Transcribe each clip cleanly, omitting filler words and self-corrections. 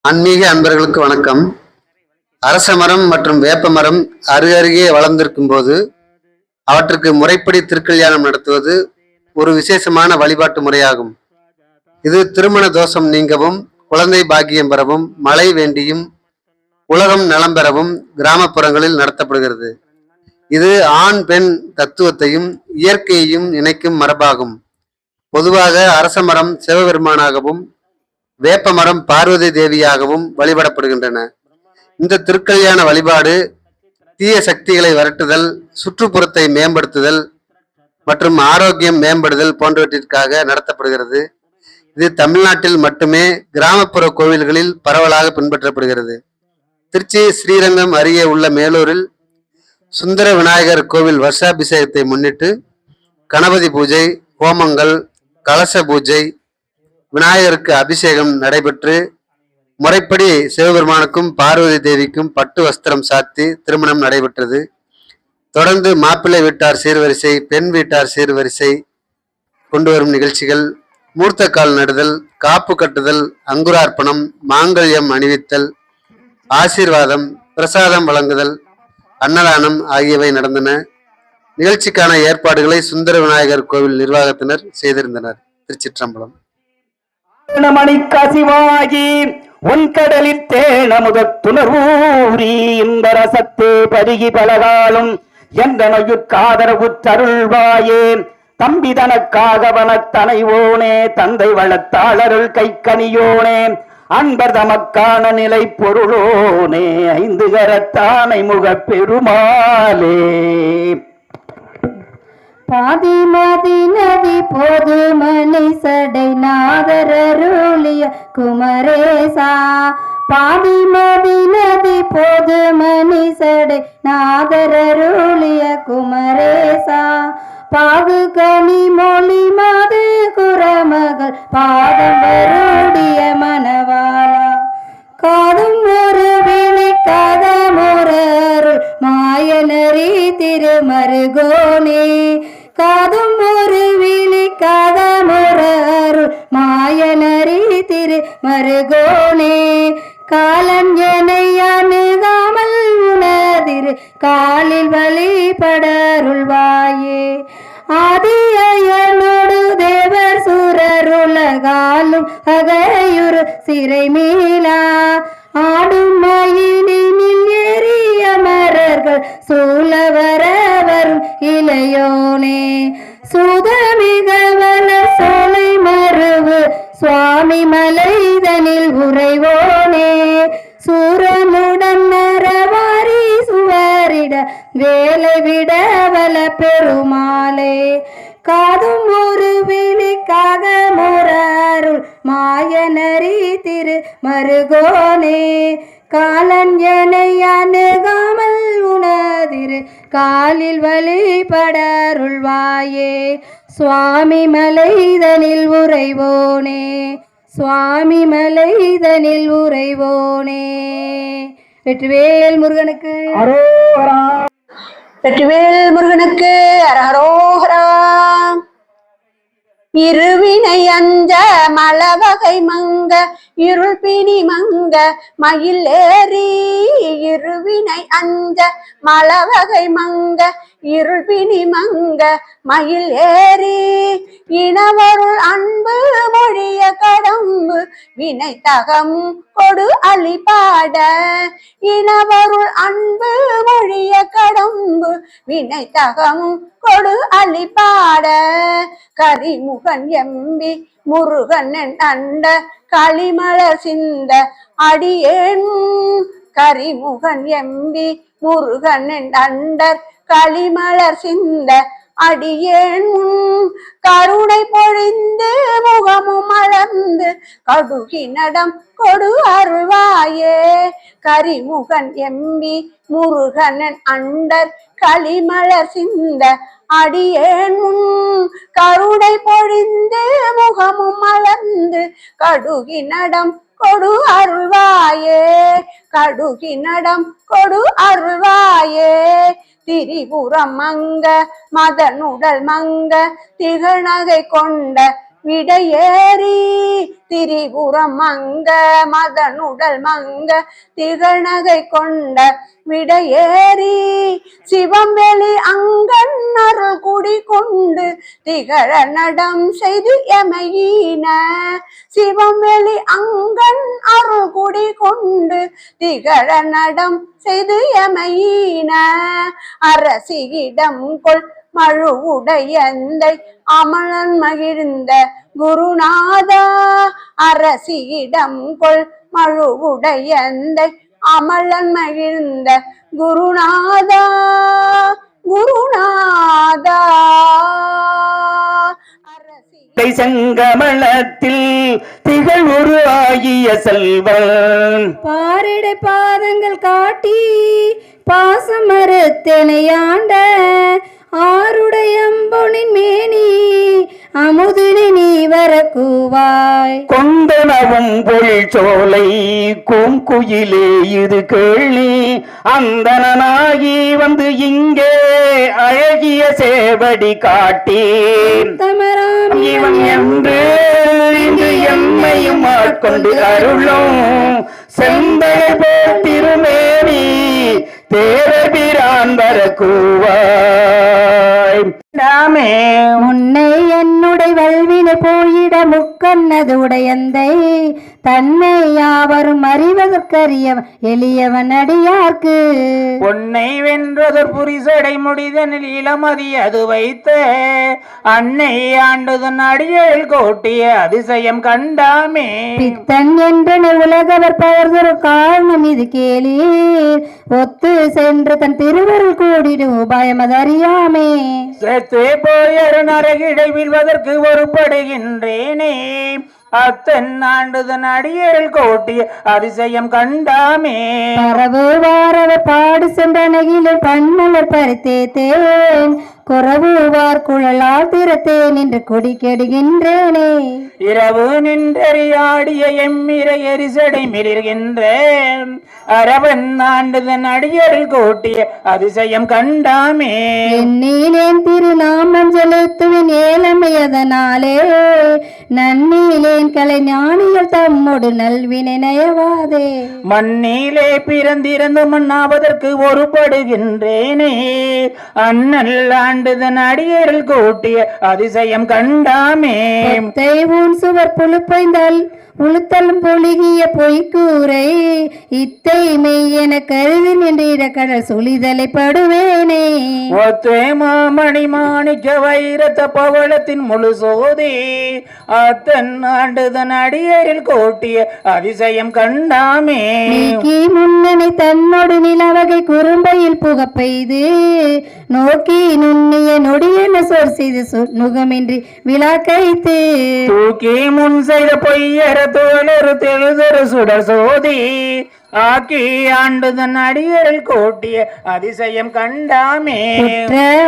ஆன்மீக அன்பர்களுக்கு வணக்கம். அரச மரம் மற்றும் வேப்ப மரம் அருகருகே வளர்ந்திருக்கும் போது அவற்றுக்கு முறைப்படி திருக்கல்யாணம் நடத்துவது ஒரு விசேஷமான வழிபாட்டு முறையாகும். இது திருமண தோஷம் நீங்கவும், குழந்தை பாக்கியம் பெறவும், மழை வேண்டியும், உலகம் நலம் பெறவும் கிராமப்புறங்களில் நடத்தப்படுகிறது. இது ஆண் பெண் தத்துவத்தையும் இயற்கையையும் இணைக்கும் மரபாகும். பொதுவாக அரச மரம் சிவபெருமானாகவும் வேப்ப மரம் பார்வதி தேவியாகவும் வழிபடப்படுகின்றன. இந்த திருக்கல்யாண வழிபாடு தீய சக்திகளை விரட்டுதல், சுற்றுப்புறத்தை மேம்படுத்துதல் மற்றும் ஆரோக்கியம் மேம்படுதல் போன்றவற்றிற்காக நடத்தப்படுகிறது. இது தமிழ்நாட்டில் மட்டுமே கிராமப்புற கோவில்களில் பரவலாக பின்பற்றப்படுகிறது. திருச்சி ஸ்ரீரங்கம் அருகே உள்ள மேலூரில் சுந்தர விநாயகர் கோவில் வருஷாபிஷேகத்தை முன்னிட்டு கணபதி பூஜை, ஹோமங்கள், கலச பூஜை, விநாயகருக்கு அபிஷேகம் நடைபெற்று முறைப்படி சிவபெருமானுக்கும் பார்வதி தேவிக்கும் பட்டு வஸ்திரம் சாத்தி திருமணம் நடைபெற்றது. தொடர்ந்து மாப்பிள்ளை வீட்டார் சீர்வரிசை, பெண் வீட்டார் சீர்வரிசை கொண்டு வரும் நிகழ்ச்சிகள், மூர்த்தக்கால் நடுதல், காப்பு கட்டுதல், அங்குரார்ப்பணம், மாங்கல்யம் அணிவித்தல், ஆசீர்வாதம், பிரசாதம் வழங்குதல், அன்னதானம் ஆகியவை நடந்தன. நிகழ்ச்சிக்கான ஏற்பாடுகளை சுந்தர விநாயகர் கோவில் நிர்வாகத்தினர் செய்திருந்தனர். திருச்சிற்றம்பலம். மணிக்கசிவாகி உன் கடலில் தேனமுதத்துணர்வூரி இந்த ரசத்து பருகி பலகாலும் எந்த நொயுட்காதரவுற்றருள்வாயே. தம்பி தனக்காக வனத்தனைவோனே, தந்தை வளத்தாளருள் கைக்கனியோனே, அன்பர் தமக்கான நிலை பொருளோனே, ஐந்து கரத்தானை முகப் பெருமாளே. பாதிமதி நதி போது மணி சடை நாதரருளிய குமரேசா. பாதிமதி நதி போது மணி சடை நாதரருளிய குமரேசா. பாகு கனி மொழி மாது குரமகள் பாதம் வருடிய மணவாளா. காதும் ஒரு விழி கதமுறருள் மாயனரி திருமருகோனே. காதும் ஒரு விழி கதமுறருள் மாயனரி திருமருகோனே. காலன் எனை அணுகாமல் உனதிரு காலில் வழிபடருள்வாயே. ஆதியனோடு தேவர் சுரருலகாலும் அகையுறு சிறை மீளா. ஆடும் மயிலினில் ஏறிய மரர்கள் சூழவர வரும் இளையோனே. சூதமிக வளர் சோலை மருவு சுவாமி மலைதனில் உறைவோனே. சூரனுடன் நரவாரி சுவரிட வேலை விட வல பெருமாளே. காதும் ஒரு விழிக்காக முரருள் மாயனரி திரு மருகோனே. காலன் எனை அணுகாமல் உனதிரு காலில் வழிபடருள்வாயே. சுவாமி மலைதனில் உறைவோனே, சுவாமி மலைதனில் உறைவோனே. வெற்றிவேல் முருகனுக்கு அரோகரா. வெற்றிவேல் முருகனுக்கு அரஹரோகரா. இருவினை அஞ்ச மலவகை மங்க இருள் பிணி மங்க மயில் ஏறி. இருவினை அஞ்ச மலவகை மங்க இருள் பிணி மங்க மயில் ஏறி. இனவருள் அன்பு மொழிய கடம்பு வினை தகம் கொடு அழிபாட. இனவருள் அன்பு மொழிய கடம்பு வினை தகம் கொடு அழிபாட. கரிமுகன் எம்பி முருகன் அண்ட களிமலர் சிந்த அடியேன். கரிமுகன் எம்பி முருகன் அண்டர் களிமலர் சிந்த அடியேன். கருணை பொழிந்து முகமும் மலர்ந்து கடுகி நடம் கொடு அருள்வாயே. கரிமுகன் எம்பி முருகன் அண்டர் களிமலர் சிந்த அடியேன். கருணை பொழிந்து முகமும் மலர்ந்து கடுகி நடம் கொடு அருள்வாயே. கடுகி நடம் கொடு அருள்வாயே. திரிபுரம் மங்க மதனுடல் மங்க திகழ்நகை கொண்ட விடையேறி திரிபுரம் மங்க மதனுடல் மங்க திகழ்நகை கொண்ட விடையேறி சிவம்பெளி அங்கன் அருள் குடி கொண்டு திகழ நடம் செய்து எமையின சிவம்பெளி அங்கன் அருள் குடி கொண்டு திகழ நடம் செய்து எமையின அரசியிடம் கொள் மழுவுடையந்தை அமலன் மகிழ்ந்த குருநாதா அரசியிடம் கொள் மழுவுடையந்தை அமலன் மகிழ்ந்த குருநாதா குருநாதா செங்கமலத்தில் திகழ் உருவாகிய செல்வன் பாரிடை பாதங்கள் காட்டி பாசமறுத்தெனையாண்ட ஆருடையம்பொனின் மேனி அமுதினி நீ வர கூவாய் கொண்டனவும் பொருள் சோலை கூங்குயிலே இது கேள்வி அந்தனாகி வந்து இங்கே அழகிய சேவடி காட்டி தமராம் இவன் என்று இன்று எம்மையும் ஆட்கொண்டு அருளும் செம்பை போட்டிருமேனி தேரபிரான் வர கூவாய் நாமே முன்னை என்னுடைய வல்வினை போயிட முக்கண்ணது உடையந்தை தன்னை யாவரும் அறிவதற்கரிய எளியவன் அடியார்க்கு பொன்னை வென்றதொரு புரிசடை முடிதனில் இளமதி அது வைத்த அன்னை ஆண்டுதன் அடியல் கோட்டிய அதிசயம் கண்டாமே பித்தன் என்றன உலகவர் பகர்தொரு காரணம் இது கேளீர் ஒத்து சென்று தன் திருவருள் கூடிடும் உபாயம் அதறியாமே செத்தே போயரு நரகிடை வீழ்வதற்கு ஒருபடுகின்றேனே அத்தன் ஆண்டுதன் அடியல் கோட்டிய அதிசயம் கண்டாமே பரவு வாரவ பாடு சென்ற நகிலும் பன்மலர் பறித்தேன் குறவுவார் குழலால் திறத்தேன் என்று கொடி கெடுகின்றேனே இரவு நின்றறியாடிய எம்மிரை எரிசடை மிளிர்கின்றேன் அரவன் ஆண்டுதன் அடியல் கோட்டிய அதிசயம் கண்டாமே எண்ணிலேன் திருநாமம் செலுத்துவின் ஏழமை அதனாலே நன்னிலேன் கலை ஞானிகள் தம்மோடு நல்வினை நயவாதே மண்ணிலே பிறந்திருந்து மண்ணாவதற்கு ஒருபடுகின்றேனே அண்ணல் ஆண்டுதன் அடியல் கோட்டிய அதிசயம் கண்டாமே உன் சுவர் புழுப்பைந்தால் உளுத்தலும் பொழுகிய பொய்க்கூரை இத்தை மெய் என கருதி நின்ற கடல் சுழிதலை படுவேனே ஒத்தே மாமணி மாணிக்க வைரத்த பவளத்தின் முழு சோதி அத்தன் ஆண்டுதன் அடியரில் கோட்டிய அதிசயம் கண்டாமே நீக்கி முன்னணி தன்னோடு நிலவகை குறும்பையில் புகப்பெய்து நோக்கி நுண்ணிய நொடியென சொற் செய்து நுகமின்றி விழா கைத்து தூக்கி முன் செய்த பொய்யர தோழரு தெழுதரு சுடர் சோதி ஆக்கி ஆண்டுதன் அடியரில் கோட்டிய அதிசயம் கண்டாமே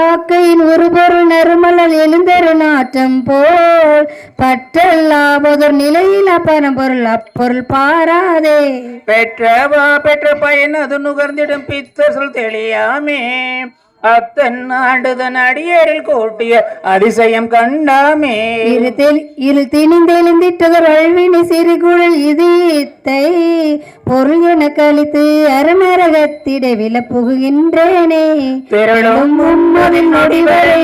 ஆக்கையின் ஒரு பொருள் நறுமலல் எழுந்தரு நாற்றம் போல் பற்றல்லாவதொரு நிலையில் பரம்பொருள் அப்பொருள் பாராதே பெற்றவா பெற்ற பயன் அது நுகர்ந்திடும் பித்த சொல் தெளியாமே அத்தன் ஆண்டுதன் அடியரில் கோட்டிய அதிசயம் கண்டாமே இரு திணிந்தெழுந்திட்டதொரு அழ்வினை சிறுகுழல் இது இத்தை பொருள் என கழித்து அரணரகத்திட வில புகுகின்றேனே திரளும் மும்மதில் நொடிவரை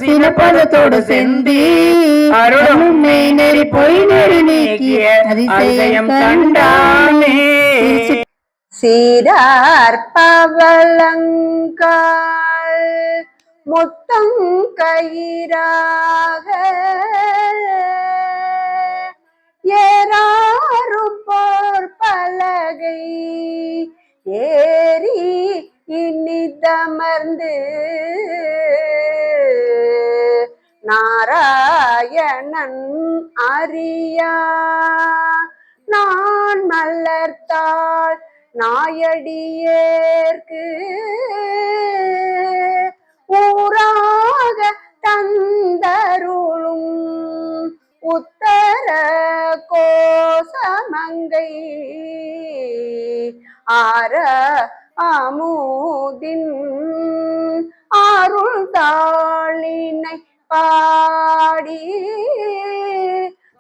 சினப்பதத்தோடு செந்தி அருளும் மெய் நெறி பொய் நெறி நீக்கிய அதிசயம் கண்டாமே சீரார் பவளங்கால் முத்தம் கயிறாக ஏறாரும் போர் பலகை ஏறி இனிதமர்ந்து நாராயணன் அறியா நான் மலர்த்தாள் நாயடியேற்கு ஊராக தந்தருளும் உத்தர கோசமங்கை ஆர அமுதின் அருள் தாளினை பாடி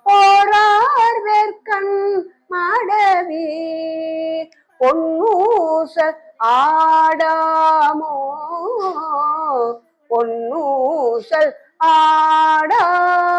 போரார் வேர்க்கண் மாடவி பொன்னூசல் ஆடாமோ பொன்னூசல் ஆடாமோ